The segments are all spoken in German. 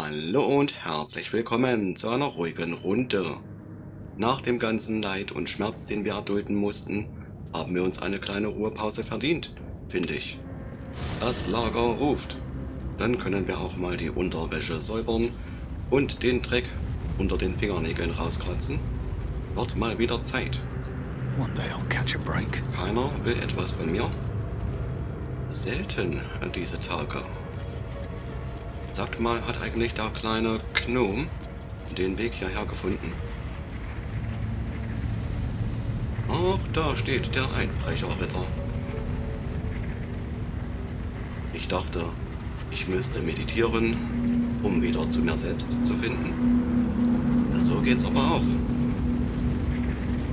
Hallo und herzlich willkommen zu einer ruhigen Runde. Nach dem ganzen Leid und Schmerz, den wir erdulden mussten, haben wir uns eine kleine Ruhepause verdient, finde ich. Das Lager ruft. Dann können wir auch mal die Unterwäsche säubern und den Dreck unter den Fingernägeln rauskratzen. Wird mal wieder Zeit. One day I'll catch a break. Keiner will etwas von mir. Selten diese Tage. Sagt mal, hat eigentlich der kleine Gnome den Weg hierher gefunden? Ach, da steht der Einbrecherritter. Ich dachte, ich müsste meditieren, um wieder zu mir selbst zu finden. So geht's aber auch.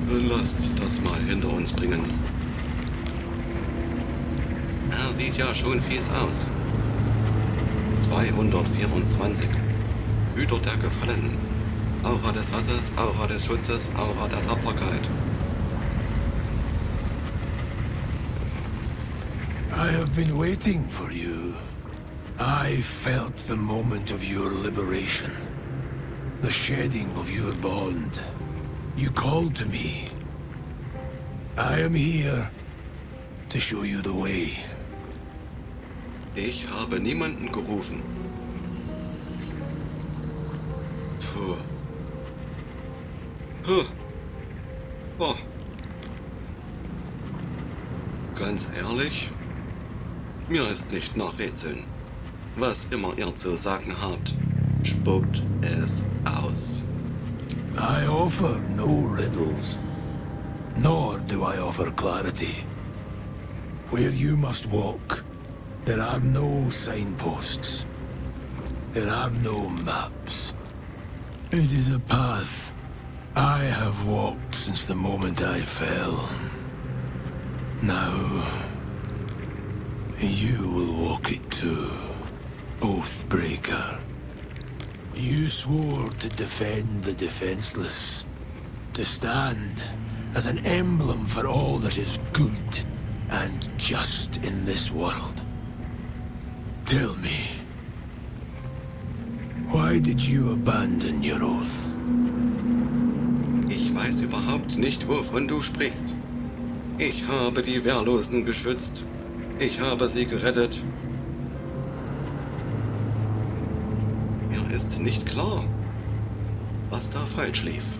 Lasst das mal hinter uns bringen. Er sieht ja schon fies aus. 224. Hüter der Gefallenen. Aura des Hasses, Aura des Schutzes, Aura der Tapferkeit. I have been waiting for you. I felt the moment of your liberation. The shedding of your bond. You called to me. I am here to show you the way. Ich habe niemanden gerufen. Puh. Oh. Ganz ehrlich, mir ist nicht nach Rätseln. Was immer ihr zu sagen habt, spuckt es aus. I offer no riddles, nor do I offer clarity. Where you must walk, there are no signposts. There are no maps. It is a path I have walked since the moment I fell. Now, you will walk it too, Oathbreaker. You swore to defend the defenseless, to stand as an emblem for all that is good and just in this world. Tell me, why did you abandon your oath? Ich weiß überhaupt nicht, wovon du sprichst. Ich habe die Wehrlosen geschützt. Ich habe sie gerettet. Mir ist nicht klar, was da falsch lief.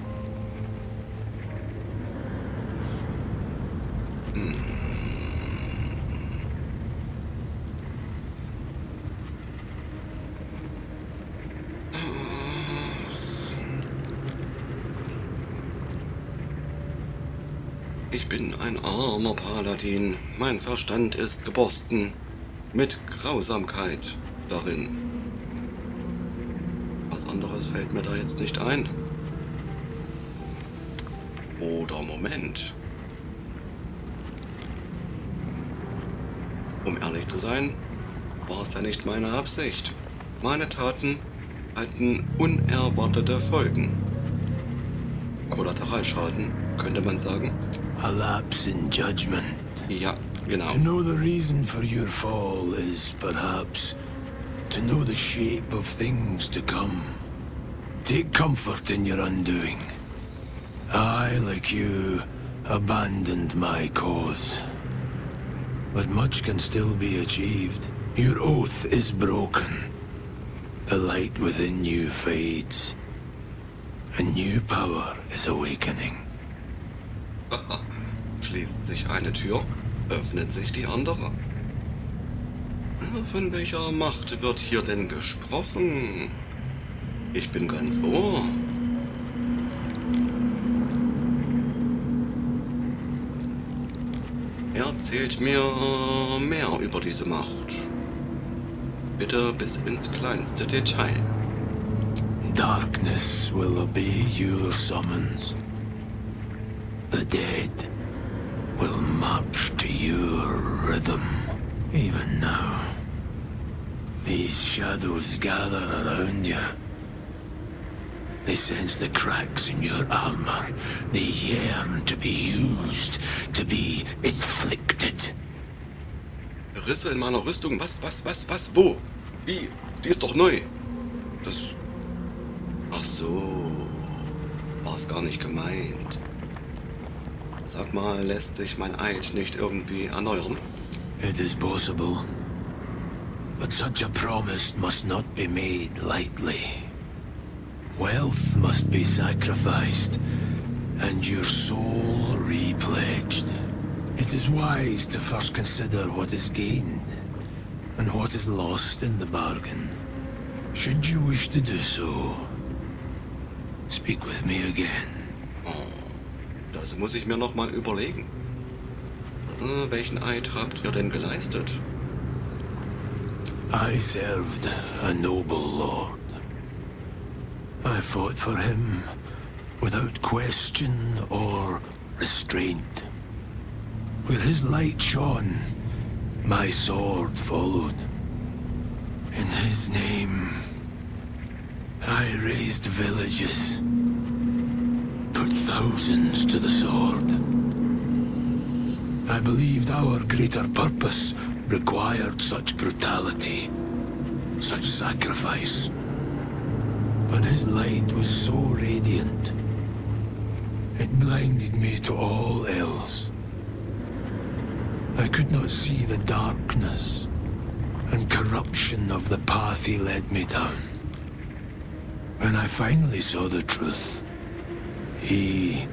Ich bin ein armer Paladin. Mein Verstand ist geborsten. Mit Grausamkeit darin. Was anderes fällt mir da jetzt nicht ein. Oder Moment. Um ehrlich zu sein, war es ja nicht meine Absicht. Meine Taten hatten unerwartete Folgen. Kollateralschaden, könnte man sagen. A lapse in judgment. Ja, genau. To know the reason for your fall is perhaps to know the shape of things to come. Take comfort in your undoing. I, like you, abandoned my cause. But much can still be achieved. Your oath is broken. The light within you fades. A new power is awakening. Schließt sich eine Tür, öffnet sich die andere. Von welcher Macht wird hier denn gesprochen? Ich bin ganz Ohr. Erzählt mir mehr über diese Macht. Bitte bis ins kleinste Detail. Darkness will obey your summons. The dead will march to your rhythm. Even now, these shadows gather around you. They sense the cracks in your armor. They yearn to be used, to be inflicted. Risse in meiner Rüstung? Was? Wo? Wie? Die ist doch neu. Das so. War's gar nicht gemeint. Sag mal, lässt sich mein Eid nicht irgendwie erneuern? It is possible. But such a promise must not be made lightly. Wealth must be sacrificed, and your soul repledged. It is wise to first consider what is gained, and what is lost in the bargain. Should you wish to do so, speak with me again. Oh, das muss ich mir noch mal überlegen. Welchen Eid habt ihr denn geleistet? I served a noble lord. I fought for him without question or restraint. Where his light shone, my sword followed. In his name, I raised villages, put thousands to the sword. I believed our greater purpose required such brutality, such sacrifice. But his light was so radiant, it blinded me to all else. I could not see the darkness and corruption of the path he led me down. When I finally saw the truth, he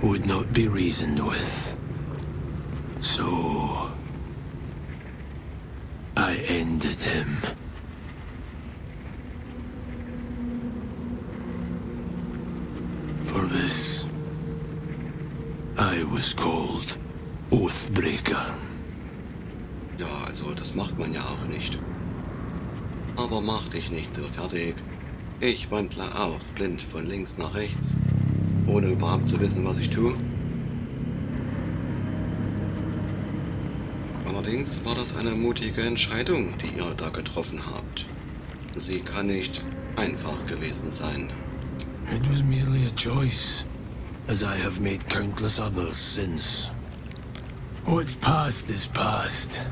would not be reasoned with. So I ended him. For this, I was called Oathbreaker. Ja, also das macht man ja auch nicht. Aber mach dich nicht so fertig. Ich wandle auch blind von links nach rechts, ohne überhaupt zu wissen, was ich tue. Allerdings war das eine mutige Entscheidung, die ihr da getroffen habt. Sie kann nicht einfach gewesen sein. It was merely a choice, as I have made countless others since. What's past is past.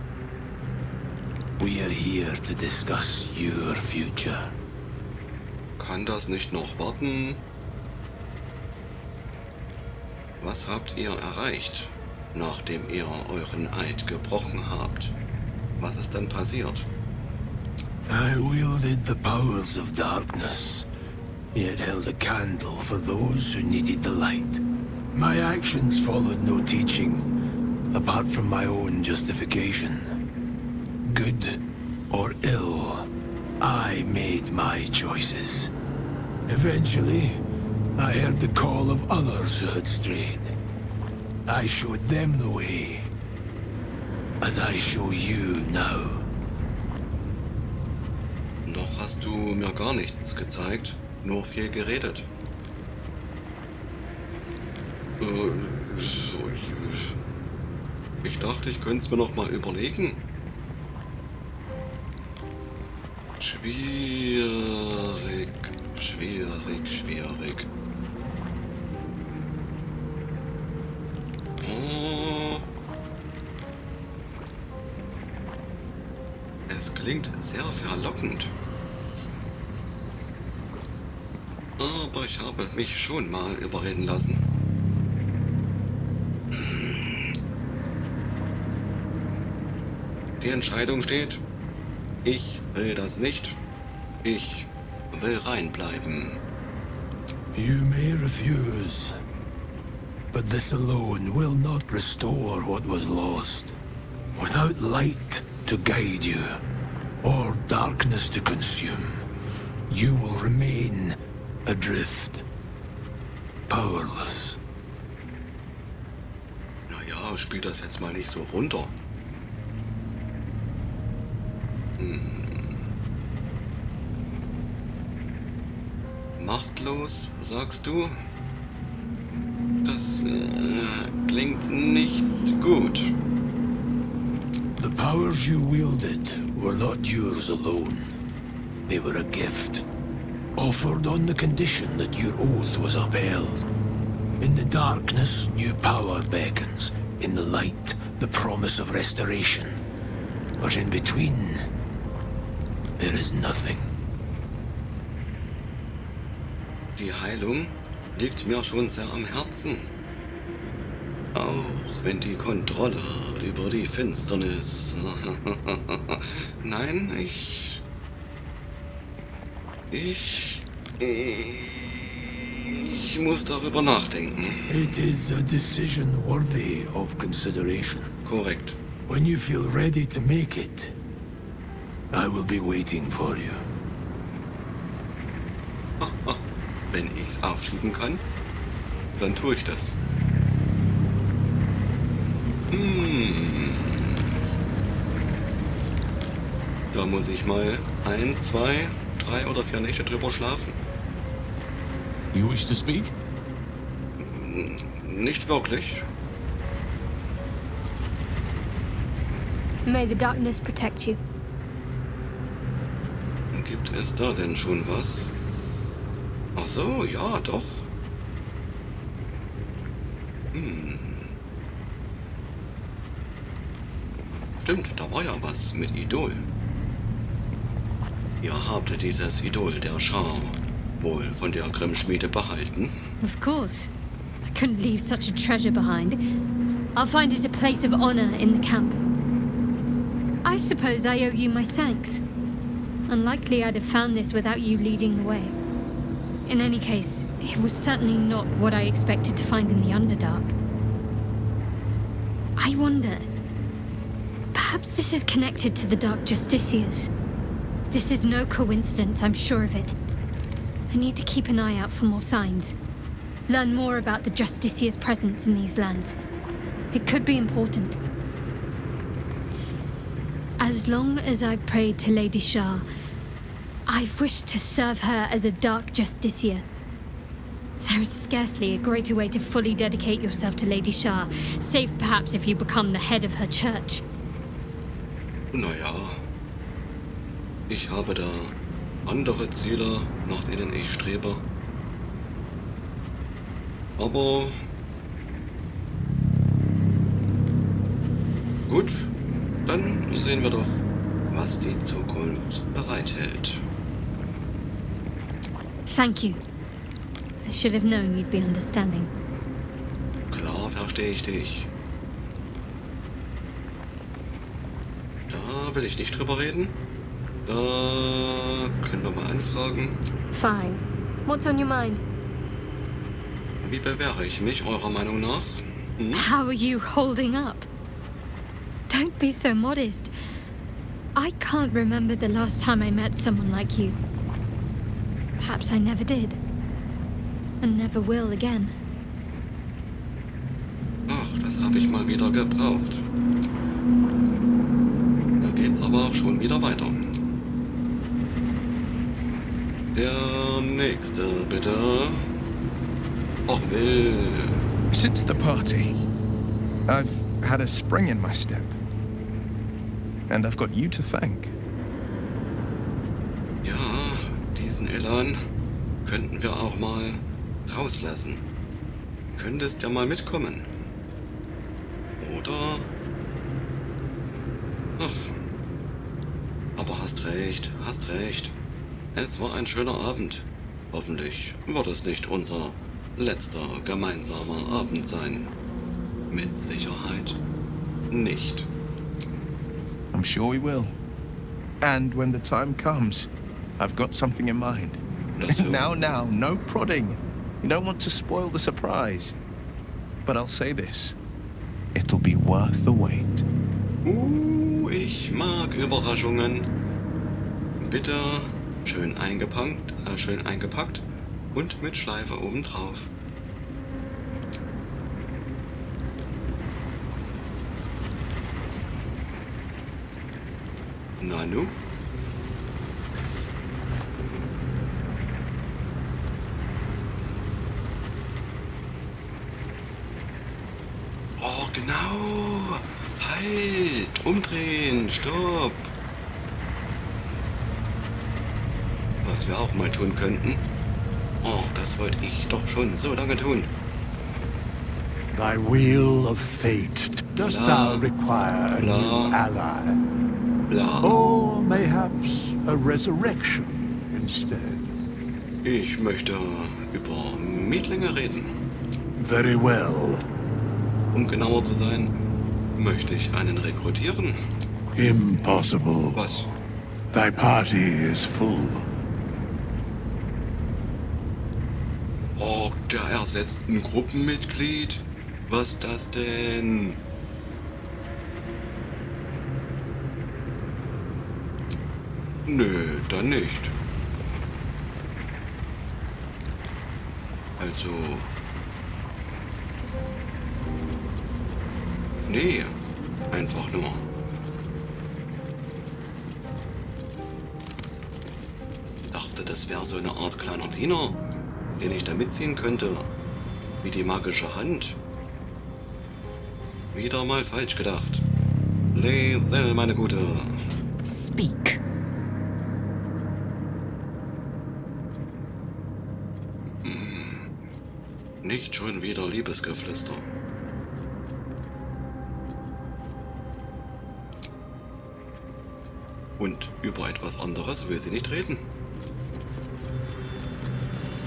We are here to discuss your future. Kann das nicht noch warten? Was habt ihr erreicht, nachdem ihr euren Eid gebrochen habt? Was ist dann passiert? I wielded the powers of darkness, yet held a candle for those who needed the light. My actions followed no teaching, apart from my own justification. Good or ill, I made my choices. Eventually, I heard the call of others who had strayed. I showed them the way, as I show you now. Noch hast du mir gar nichts gezeigt, nur viel geredet. Ich dachte, ich könnte es mir noch mal überlegen. Schwierig. Oh. Es klingt sehr verlockend. Aber ich habe mich schon mal überreden lassen. Die Entscheidung steht. Ich will das nicht. Ich will reinbleiben. You may refuse, but this alone will not restore what was lost. Without light to guide you, or darkness to consume, you will remain adrift, powerless. Naja, spiel das jetzt mal nicht so runter. Machtlos, sagst du? Das klingt nicht gut. The powers you wielded were not yours alone. They were a gift, offered on the condition that your oath was upheld. In the darkness, new power beckons. In the light, the promise of restoration. But in between, there is nothing. Die Heilung liegt mir schon sehr am Herzen. Auch wenn die Kontrolle über die Finsternis... Nein, ich muss darüber nachdenken. It is a decision worthy of consideration. Korrekt. When you feel ready to make it, I will be waiting for you. Wenn ich's aufschieben kann, dann tue ich das. Da muss ich mal 1, 2, 3 oder 4 Nächte drüber schlafen. You wish to speak? Nicht wirklich. May the darkness protect you. Gibt es da denn schon was? Ach so, ja, doch. Stimmt, da war ja was mit Idol. Ihr habt dieses Idol der Schar wohl von der Grimm-Schmiede behalten? Of course. I couldn't leave such a treasure behind. I'll find it a place of honor in the camp. I suppose I owe you my thanks. Unlikely I'd have found this without you leading the way. In any case, it was certainly not what I expected to find in the Underdark. I wonder... Perhaps this is connected to the Dark Justiciars. This is no coincidence, I'm sure of it. I need to keep an eye out for more signs. Learn more about the Justiciars' presence in these lands. It could be important. As long as I've prayed to Lady Shah, I've wished to serve her as a Dark Justiciar. There is scarcely a greater way to fully dedicate yourself to Lady Shah, save perhaps if you become the head of her church. Naja, ich habe da andere Ziele, nach denen ich strebe. Aber gut, dann sehen wir doch, was die Zukunft bereithält. Thank you. I should have known you'd be understanding. Klar verstehe ich dich. Da will ich nicht drüber reden. Da können wir mal anfragen. Fine. What's on your mind? Wie bewähre ich mich eurer Meinung nach? How are you holding up? Don't be so modest. I can't remember the last time I met someone like you. Perhaps I never did. And never will again. Ach, das habe ich mal wieder gebraucht. Da geht's aber auch schon wieder weiter. Der nächste, bitte. Och, Will. Since the party, I've had a spring in my step. And I've got you to thank. Ja, diesen Elan könnten wir auch mal rauslassen. Könntest ja mal mitkommen. Oder? Ach. Aber hast recht, hast recht. Es war ein schöner Abend. Hoffentlich wird es nicht unser letzter gemeinsamer Abend sein. Mit Sicherheit nicht. I'm sure we will. And when the time comes, I've got something in mind. Now, no prodding. You don't want to spoil the surprise. But I'll say this. It'll be worth the wait. Ich mag Überraschungen. Bitte schön eingepackt und mit Schleife obendrauf. Nanu? Oh, genau. Halt. Umdrehen. Stopp. Was wir auch mal tun könnten. Oh, das wollte ich doch schon so lange tun. Thy wheel of fate, dost thou require a new ally? Bla. Or mayhaps a resurrection instead? Ich möchte über Mietlinge reden. Very well. Um genauer zu sein, möchte ich einen rekrutieren. Impossible. Was? Thy party is full. Oh, der ersetzt ein Gruppenmitglied? Was das denn? Nö, dann nicht. Also... Nee, einfach nur. Dachte, das wäre so eine Art kleiner Diener, den ich da mitziehen könnte. Wie die magische Hand. Wieder mal falsch gedacht. Lese, meine Gute. Speak. Nicht schon wieder Liebesgeflüster. Und über etwas anderes will sie nicht reden.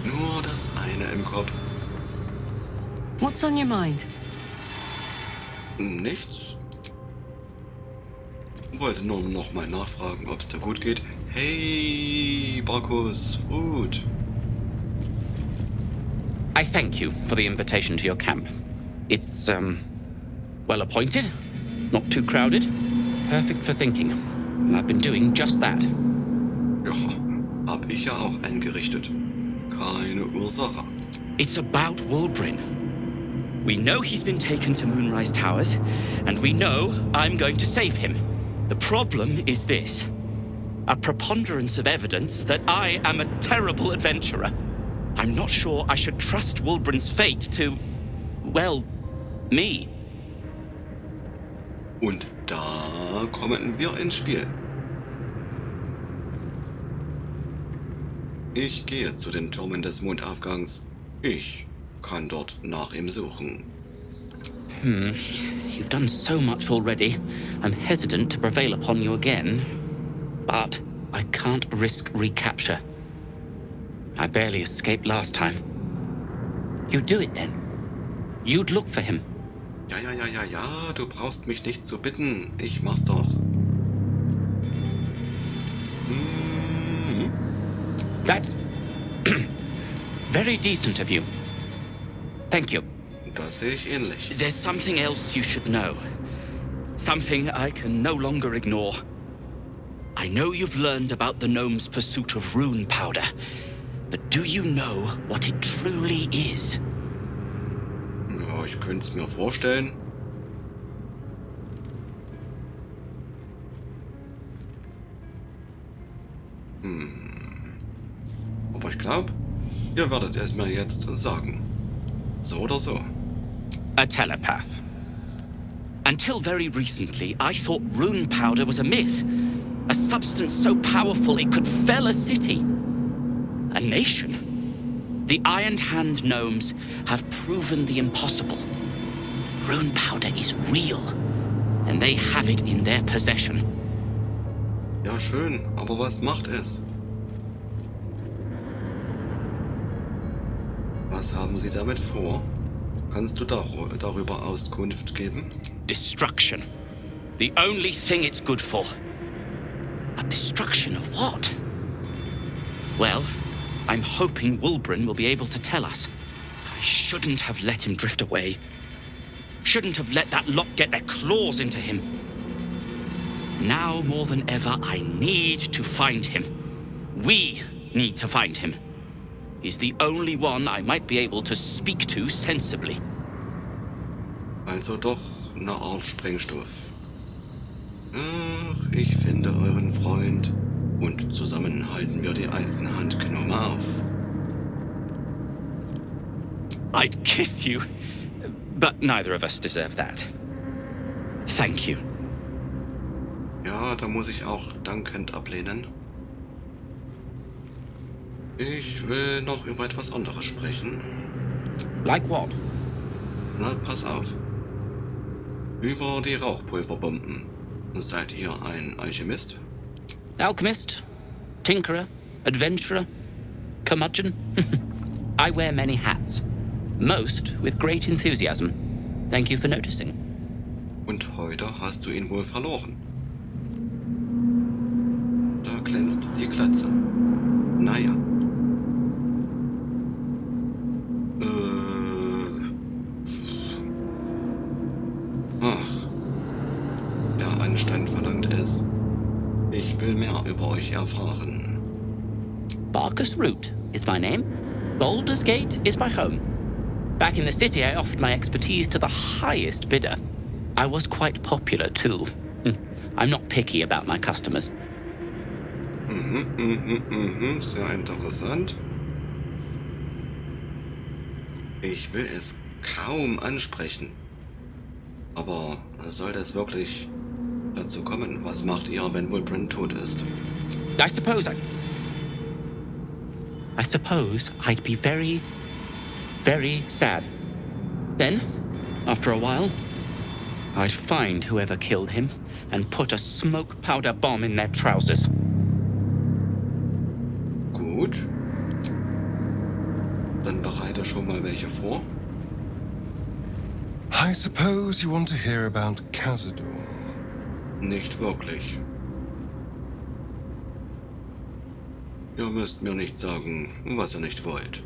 Nur das eine im Kopf. What's on your mind? Nichts. Wollte nur noch mal nachfragen, ob es dir gut geht. Hey, Barkus, Fruit. I thank you for the invitation to your camp. It's, well appointed, not too crowded, perfect for thinking. And I've been doing just that. Ja, hab ich ja auch eingerichtet. Keine Ursache. It's about Wulbrin. We know he's been taken to Moonrise Towers, and we know I'm going to save him. The problem is this. A preponderance of evidence that I am a terrible adventurer. I'm not sure I should trust Wulbrin's fate to, well, me. Und da kommen wir ins Spiel. Ich gehe zu den Türmen des Mondaufgangs. Ich kann dort nach ihm suchen. You've done so much already. I'm hesitant to prevail upon you again. But I can't risk recapture. I barely escaped last time. You'd do it then. You'd look for him. Ja, du brauchst mich nicht zu bitten. Ich mach's doch. That's very decent of you. Thank you. Das sehe ich ähnlich. There's something else you should know. Something I can no longer ignore. I know you've learned about the gnome's pursuit of rune powder, but do you know what it truly is? Ja, ich könnte es mir vorstellen. Aber ich glaube, ihr werdet es mir jetzt sagen. So oder so. A telepath. Until very recently, I thought rune powder was a myth. A substance so powerful it could fell a city. A nation. The Iron Hand gnomes have proven the impossible. Rune powder is real, and they have it in their possession. Ja, schön, aber was macht es? Was haben Sie damit vor? Kannst du darüber Auskunft geben? Destruction. The only thing it's good for. But destruction of what? Well, I'm hoping Wulbrin will be able to tell us. I shouldn't have let him drift away. Shouldn't have let that lot get their claws into him. Now more than ever, I need to find him. We need to find him. He's the only one I might be able to speak to sensibly. Also doch eine Art Sprengstoff. Ach, ich finde euren Freund. Und zusammen halten wir die Eisenhandgnome auf. I'd kiss you, but neither of us deserve that. Thank you. Ja, da muss ich auch dankend ablehnen. Ich will noch über etwas anderes sprechen. Like what? Na, pass auf. Über die Rauchpulverbomben. Seid ihr ein Alchemist? Alchemist? Tinkerer? Adventurer? Curmudgeon? I wear many hats. Most with great enthusiasm. Thank you for noticing. Und heute hast du ihn wohl verloren. Da glänzt die Glatze. Naja. Ach. Der Anstand verlangt es. Ich will mehr über euch erfahren. Barkus Root is my name. Baldurs Gate is my home. Back in the city, I offered my expertise to the highest bidder. I was quite popular, too. I'm not picky about my customers. Sehr interessant. Ich will es kaum ansprechen. Aber sollte es wirklich dazu kommen, was macht ihr, wenn Wulbren tot ist? I suppose I'd be very, very sad. Then, after a while, I'd find whoever killed him and put a smoke powder bomb in their trousers. Gut. Dann bereite schon mal welche vor. I suppose you want to hear about Cazador. Nicht wirklich. Ihr müsst mir nicht sagen, was ihr nicht wollt.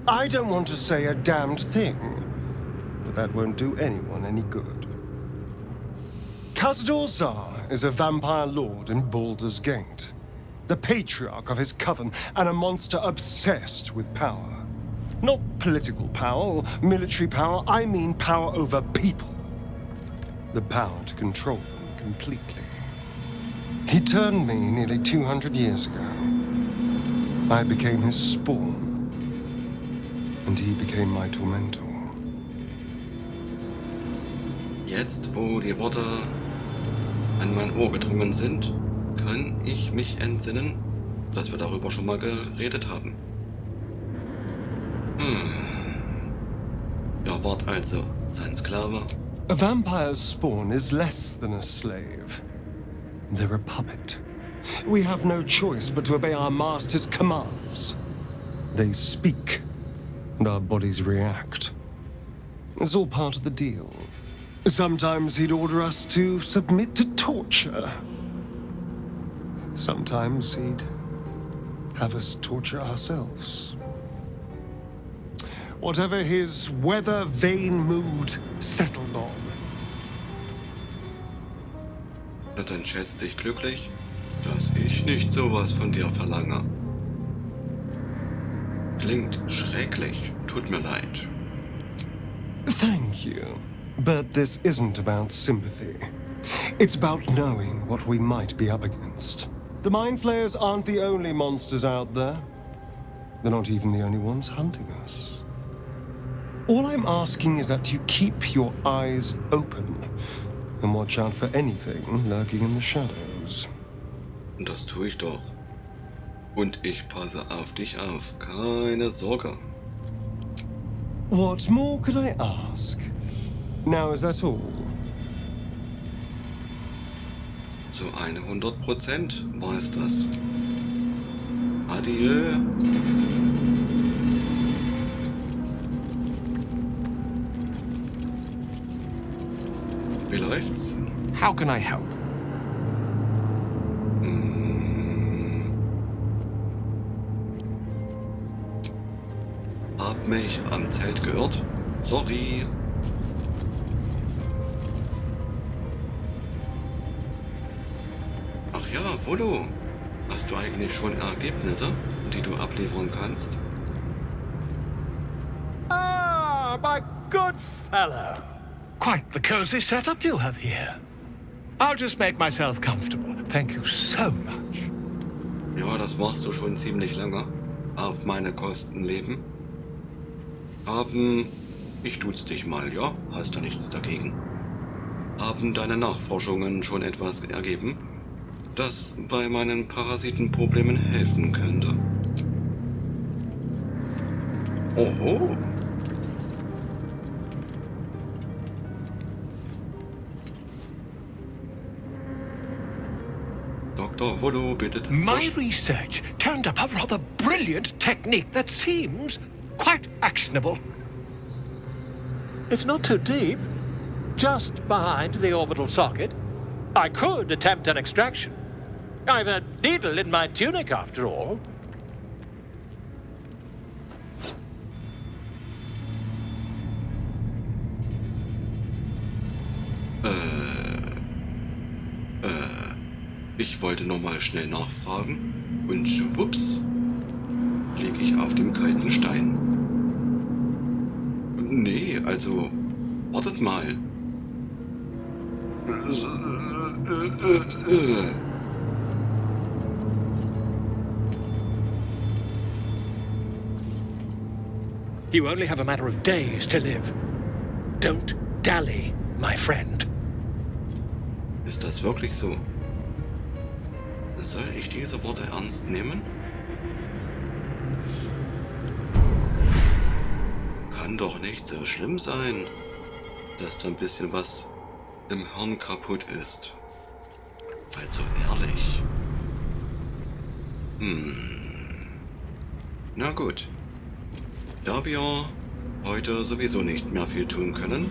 I don't want to say a damned thing, but that won't do anyone any good. Cazador Zar is a vampire lord in Baldur's Gate, the patriarch of his coven, and a monster obsessed with power. Not political power or military power, I mean power over people. The power to control them completely. He turned me nearly 200 years ago. I became his spawn, and he became my tormentor. Jetzt, wo die Worte an mein Ohr gedrungen sind, kann ich mich entsinnen, dass wir darüber schon mal geredet haben. Ihr wart also sein Sklave? A vampire's spawn is less than a slave. They're a puppet. We have no choice but to obey our master's commands. They speak, and our bodies react. It's all part of the deal. Sometimes he'd order us to submit to torture. Sometimes he'd have us torture ourselves. Whatever his weather-vane mood settled on. Na dann schätz dich glücklich, dass ich nicht sowas von dir verlange. Klingt schrecklich, tut mir leid. Thank you, but this isn't about sympathy. It's about knowing what we might be up against. The Mind Flayers aren't the only monsters out there. They're not even the only ones hunting us. All I'm asking is that you keep your eyes open and watch out for anything lurking in the shadows. Und das tue ich doch. Und ich passe auf dich auf, keine Sorge. What more could I ask? Now, is that all? Zu 100% war es das. Adieu. Wie läuft's? How can I help? Hab mich am Zelt geirrt. Sorry. Ach ja, Volo. Hast du eigentlich schon Ergebnisse, die du abliefern kannst? Ah, my good fellow. Quite the cozy setup you have here. I'll just make myself comfortable. Thank you so much. Ja, das machst du schon ziemlich lange. Auf meine Kosten leben. Ich tut's dich mal, ja? Hast du nichts dagegen? Haben deine Nachforschungen schon etwas ergeben, das bei meinen Parasitenproblemen helfen könnte? Oho. Dr. Volo bittet My research turned up a rather brilliant technique that seems quite actionable. It's not too deep, just behind the orbital socket. I could attempt an extraction. I've a needle in my tunic, after all. Ich wollte noch mal schnell nachfragen und schwupps liege ich auf dem kalten Stein. Nee, also wartet mal. You only have a matter of days to live. Don't dally, my friend. Ist das wirklich so? Soll ich diese Worte ernst nehmen? Kann doch nicht so schlimm sein, dass da ein bisschen was im Hirn kaputt ist. Also ehrlich. Na gut. Da wir heute sowieso nicht mehr viel tun können,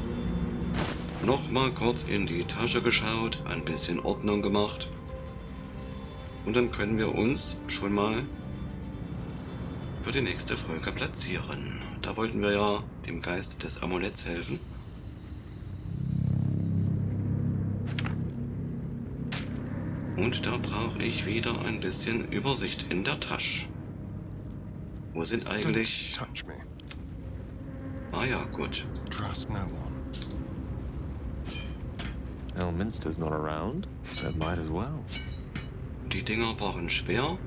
noch mal kurz in die Tasche geschaut, ein bisschen Ordnung gemacht. Und dann können wir uns schon mal für die nächste Folge platzieren. Da wollten wir ja dem Geist des Amuletts helfen. Und da brauche ich wieder ein bisschen Übersicht in der Tasche. Wo sind eigentlich... Don't touch me. Ah ja, gut. Trust no one. Elminster's not around, so might as well. Die Dinger waren schwer.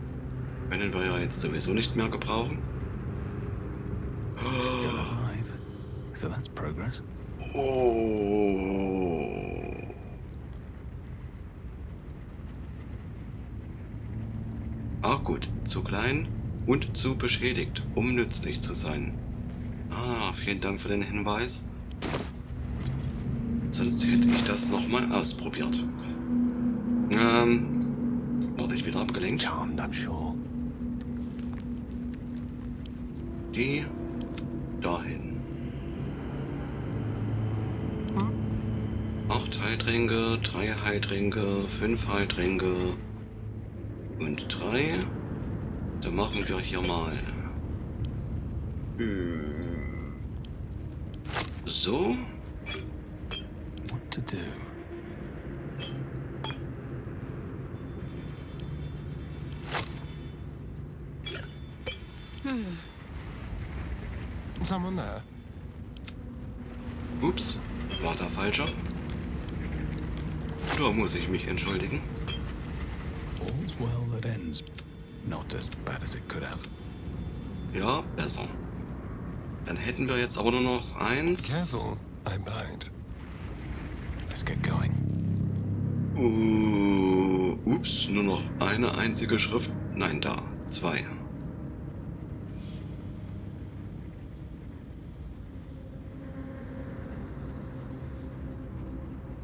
Können wir ja jetzt sowieso nicht mehr gebrauchen. Still alive. So that's progress. Oh. Ah gut, zu klein und zu beschädigt, um nützlich zu sein. Ah, vielen Dank für den Hinweis. Sonst hätte ich das nochmal ausprobiert. Wurde ich wieder abgelenkt? Charmed, I'm sure. Die dahin. 8 Heiltränke, 3 Heiltränke, 5 Heiltränke und 3. Dann machen wir hier mal so. What to do? Someone there? Ups, war der falscher? Da muss ich mich entschuldigen. All's well that ends. Not as bad as it could have. Ja, besser. Dann hätten wir jetzt aber nur noch 1. Careful, I bite. Let's get going. Ups, nur noch eine einzige Schrift. Nein, da. 2.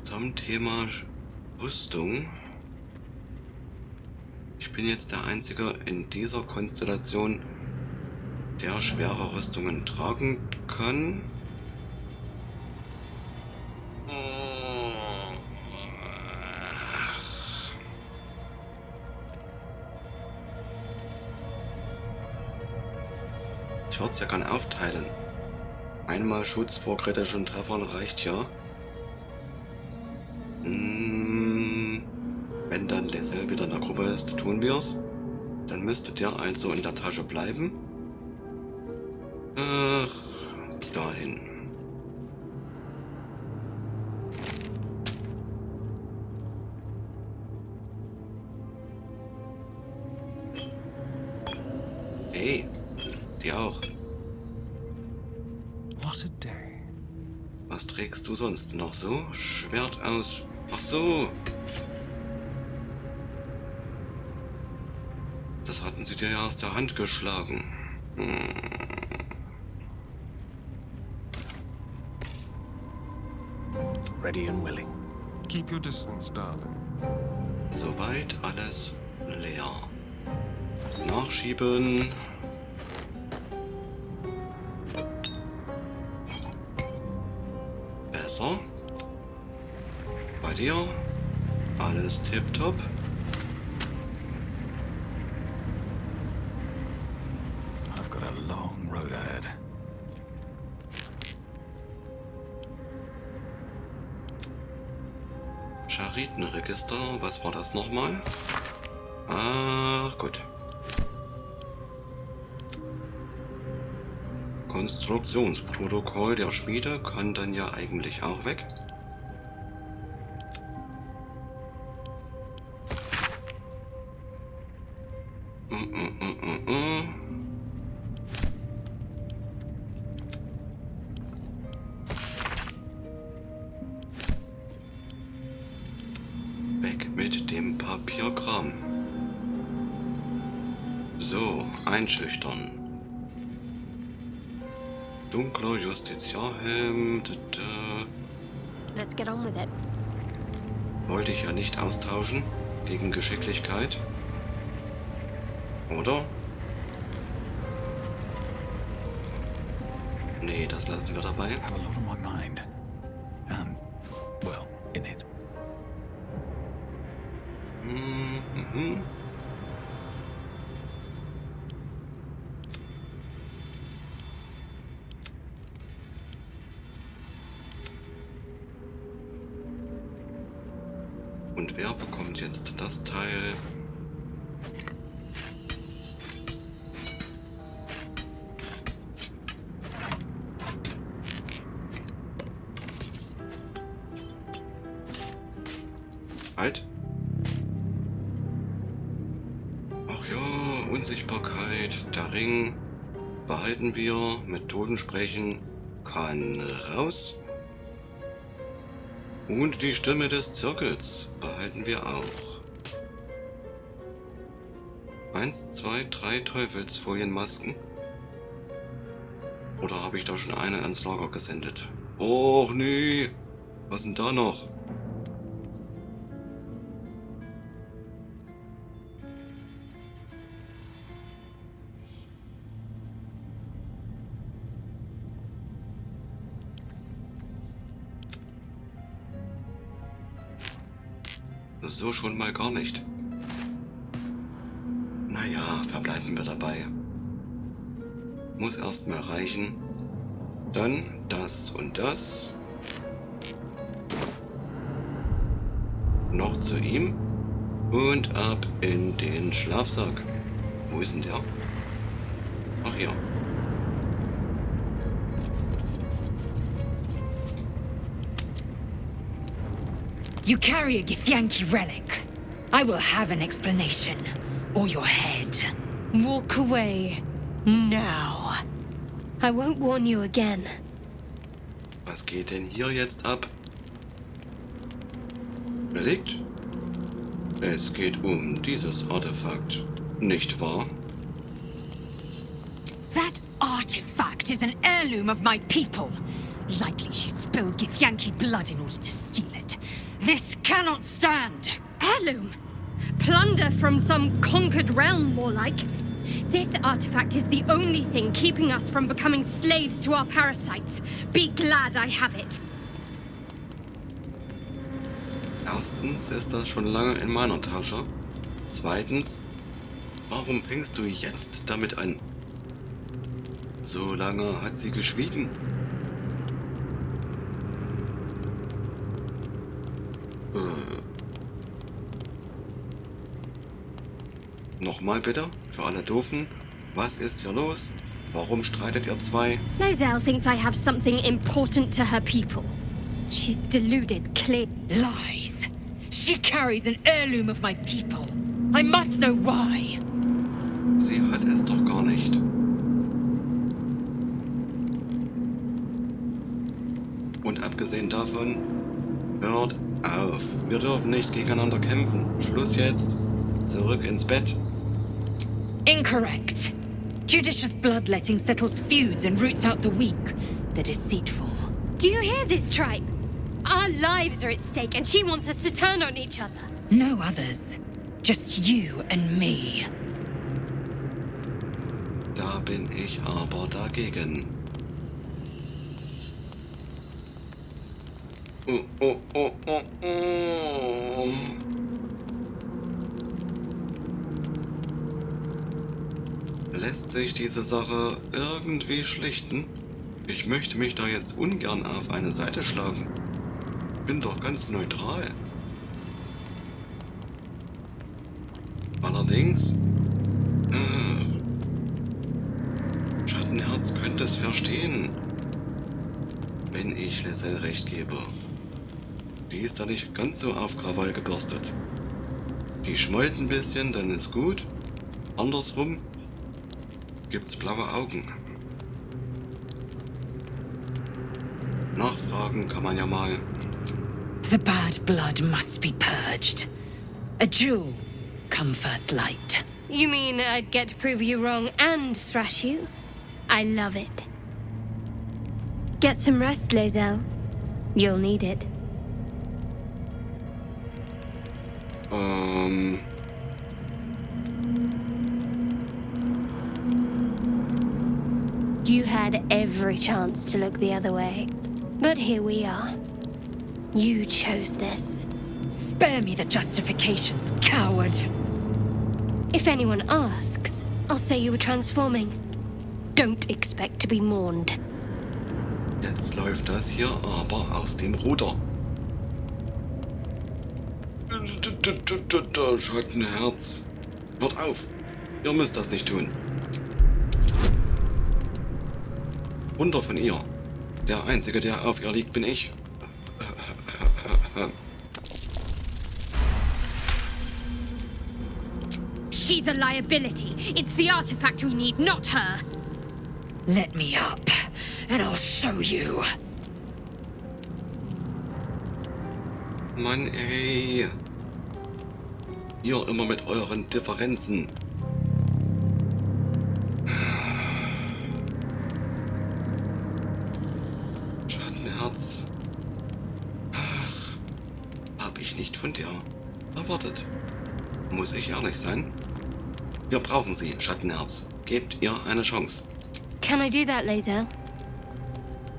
Zum Thema Rüstung. Ich bin jetzt der Einzige in dieser Konstellation, der schwere Rüstungen tragen kann. Ich würde es ja gern aufteilen. Einmal Schutz vor kritischen Treffern reicht ja. Wenn dann Lesel wieder in der Gruppe ist, tun wir's. Dann müsste der also in der Tasche bleiben. Dahin. Hey, die auch. What a day. Was trägst du sonst noch so? Schwert aus... Ach so. Das hatten sie dir ja aus der Hand geschlagen. Ready and willing. Keep your distance, darling. Soweit alles leer. Nachschieben. Besser. Bei dir? Alles tipptopp. I've got a long road ahead. Charitenregister, was war das nochmal? Ach, gut. Konstruktionsprotokoll der Schmiede kann dann ja eigentlich auch weg. Weg mit dem Papierkram. So, einschüchtern. Dunkler Justitiarhelm. Let's get on with it. Wollte ich ja nicht austauschen gegen Geschicklichkeit. Oder? Nee, das lassen wir dabei. I have a lot on my mind. And, well, in it. Mhm. Und wer bekommt jetzt das Teil? Halt. Ach ja, Unsichtbarkeit, der Ring. Behalten wir. Methoden sprechen. Kann raus. Und die Stimme des Zirkels behalten wir auch. 1, 2, 3 Teufelsfolienmasken. Oder habe ich da schon eine ans Lager gesendet? Och nee. Was denn da noch? So schon mal gar nicht. Naja, verbleiben wir dabei. Muss erstmal reichen. Dann das und das. Noch zu ihm. Und ab in den Schlafsack. Wo ist denn der? Ach ja. You carry a Githyanki relic. I will have an explanation. Or your head. Walk away. Now. I won't warn you again. Was geht denn hier jetzt ab? Relikt? Es geht um dieses Artefakt, nicht wahr? That artifact is an heirloom of my people. Likely she spilled Githyanki blood in order to steal it. This cannot stand! Heirloom? Plunder from some conquered realm, more like. This artifact is the only thing keeping us from becoming slaves to our parasites. Be glad I have it. Erstens ist das schon lange in meiner Tasche. Zweitens, warum fängst du jetzt damit an? So lange hat sie geschwiegen. Nochmal bitte, für alle Doofen. Was ist hier los? Warum streitet ihr zwei? Lozelle thinks I have something important to her people. She's deluded, clear. Lies. She carries an heirloom of my people. I must know why. Sie hat es doch gar nicht. Und abgesehen davon, hört auf. Wir dürfen nicht gegeneinander kämpfen. Schluss jetzt. Zurück ins Bett. Incorrect. Judicious bloodletting settles feuds and roots out the weak, the deceitful. Do you hear this, tribe? Our lives are at stake and she wants us to turn on each other. No others. Just you and me. Da bin ich aber dagegen. Lässt sich diese Sache irgendwie schlichten? Ich möchte mich da jetzt ungern auf eine Seite schlagen. Bin doch ganz neutral. Allerdings, Schattenherz könnte es verstehen, wenn ich Lisel recht gebe. Die ist da nicht ganz so auf Krawall gebürstet. Die schmollt ein bisschen, dann ist gut. Andersrum gibt's blaue Augen. Nachfragen kann man ja mal. The bad blood must be purged. A jewel come first light. You mean I'd get to prove you wrong and thrash you? I love it. Get some rest, Lisel. You'll need it. You had every chance to look the other way. But here we are. You chose this. Spare me the justifications, coward. If anyone asks, I'll say you were transforming. Don't expect to be mourned. Jetzt läuft das hier aber aus dem Ruder. Schattenherz. Hört auf. Ihr müsst das nicht tun. Runter von ihr. Der Einzige, der auf ihr liegt, bin ich. She's a liability. It's the artifact we need, not her. Let me up, and I'll show you. Mann, ey. Ihr immer mit euren Differenzen. Schattenherz. Ach, hab ich nicht von dir erwartet. Muss ich ehrlich sein? Wir brauchen sie, Schattenherz. Gebt ihr eine Chance. Can I do that, Lisel?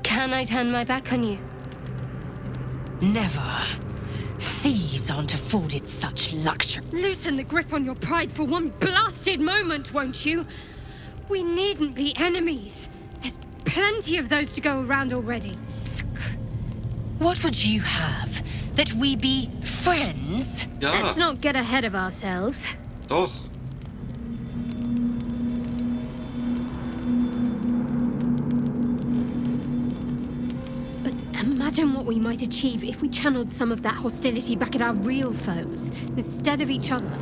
Can I turn my back on you? Never. Thieves aren't afforded such luxury. Loosen the grip on your pride for one blasted moment, won't you? We needn't be enemies. There's plenty of those to go around already. What would you have? That we be friends? Ja. Let's not get ahead of ourselves. Doch. But imagine what we might achieve if we channeled some of that hostility back at our real foes, instead of each other.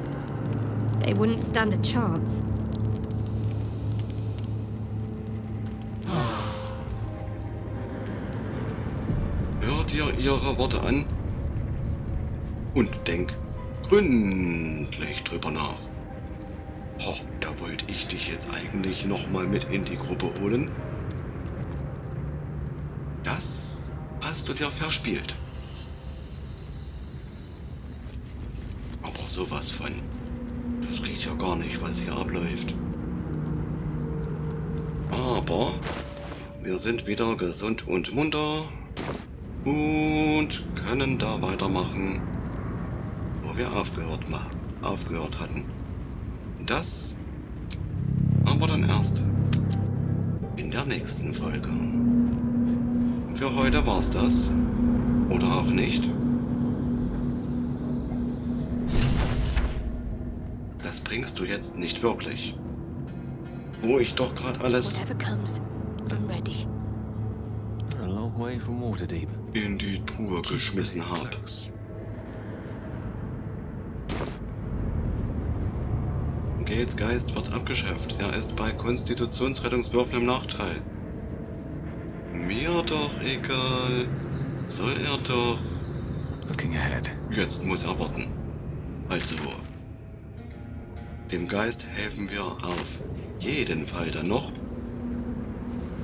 They wouldn't stand a chance. Hört ihr ihre Worte an? Und denk gründlich drüber nach. Ho, da wollte ich dich jetzt eigentlich nochmal mit in die Gruppe holen. Das hast du dir verspielt. Aber sowas von. Das geht ja gar nicht, was hier abläuft. Aber wir sind wieder gesund und munter und können da weitermachen, wo wir aufgehört hatten. Das aber dann erst in der nächsten Folge. Für heute war's das. Oder auch nicht. Das bringst du jetzt nicht wirklich. Wo ich doch gerade alles Whatever comes, I'm ready. We're a long way from Waterdeep. in die Truhe geschmissen habe. Gales Geist wird abgeschöpft. Er ist bei Konstitutionsrettungswürfen im Nachteil. Mir doch egal. Soll er doch. Looking ahead. Jetzt muss er warten. Also, dem Geist helfen wir auf jeden Fall dann noch.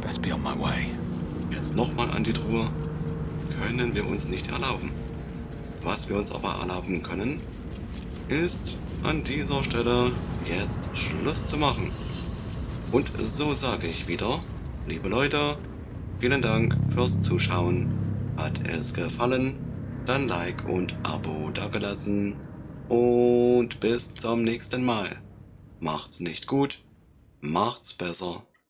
Best be on my way. Jetzt nochmal an die Truhe. Können wir uns nicht erlauben. Was wir uns aber erlauben können, ist an dieser Stelle jetzt Schluss zu machen. Und so sage ich wieder, liebe Leute, vielen Dank fürs Zuschauen. Hat es gefallen? Dann Like und Abo dagelassen. Und bis zum nächsten Mal. Macht's nicht gut, macht's besser.